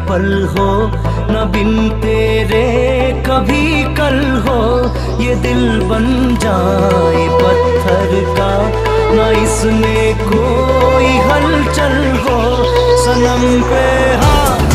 पल हो, न बिन तेरे कभी कल हो। ये दिल बन जाए पत्थर का, न इसमें कोई हलचल हो। सनम पे हाथ